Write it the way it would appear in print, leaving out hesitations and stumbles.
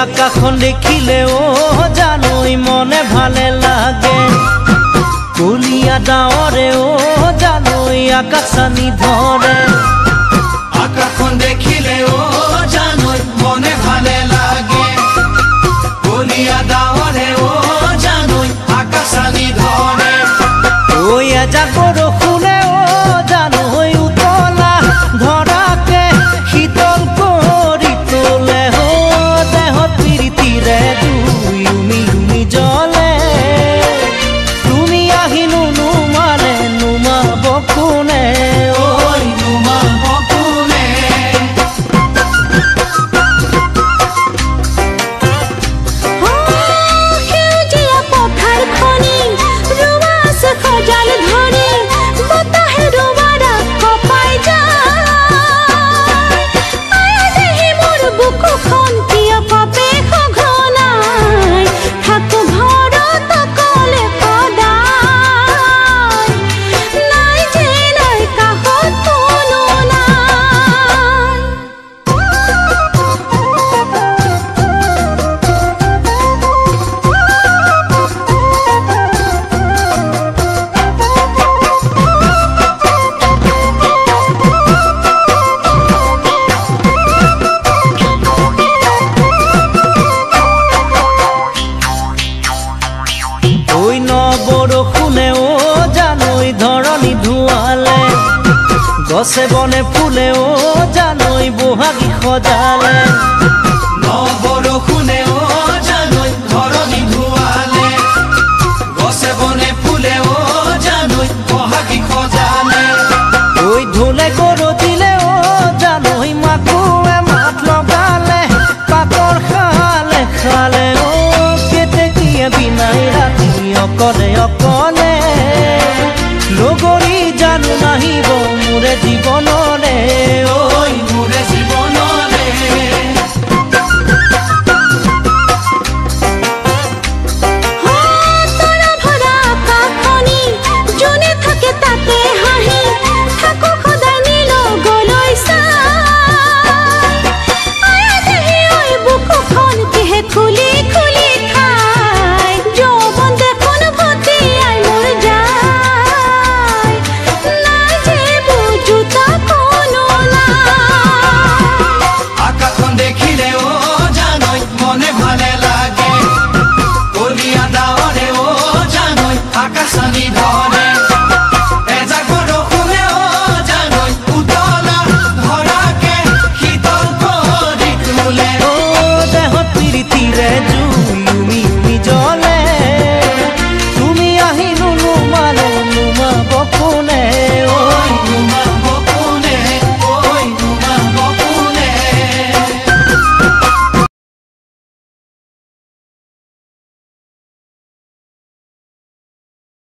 আকাশখন দেখিলে ও জানই মনে ভালে লাগে কলিয়া ডাৱৰে ও জানই আকাশ আনি ধৰে আকাশখন দেখিলে ও জানই মনে ভালে লাগে কলিয়া ডাৱৰে ও জানই আকাশ আনি ধৰে ঐ এজাক বৰষুণে ও জানই উতলা ধৰাকে শীতল কৰি তোলে ও দেহত প্ৰীতিৰে দুই উমি উমি জ্বলে তুমি আহিনো নুমালে নুমাব কোনে ঐ নুমাব কোনে সেউজীয়া পথাৰখনি ৰোৱা আছে সজাল ধৰি বতাহে ৰোৱাৰা কপাই যায় দেহি মোৰ বুকুখন কিয় কপে সঘনাই থাকো ঘৰত অকলে সদায় নাই যে নাই কাষত কোনো নাই ঐ ন বৰষুণে ও জানই ধৰণি ধুৱালে গছে বনে ফুলে ও জানই বহাগী সজালে বৰষুণে ও জানই ধৰণি ধুৱালে গছে বনে ফুলে ও জানই বহাগী সজালে ঐ ঢোলে গৰজিলে ও জানই মাকুৱে মাত লগালে পাতৰ খালে খালে ও কেতেকীয়ে বিনাই ৰাতি অকলে অকলে লগৰী জানো নাহিব মোৰে জীৱনলে ঐ মোৰে জীৱনলে তৰা ভৰা আকাশখনি যোনে থাকে তাতে হাঁহি থাকো সদায় নিলগলৈ চাই দেহি ঐ বুকুখন কিহে খুলি খুলি খাই যৌৱন দেখোন ভটিয়াই মোৰ যায় নাই যে বুজোতা কোনো নাই আকাশখন দেখিলে ও জানই মনে ভালে লাগে কলিয়া ডাৱৰে ও জানই আকাশ আনি ধৰে এজাক বৰষুণে ও জানই উতলা ধৰাকে শীতল কৰি তোলে ও দেহত প্ৰীতিৰে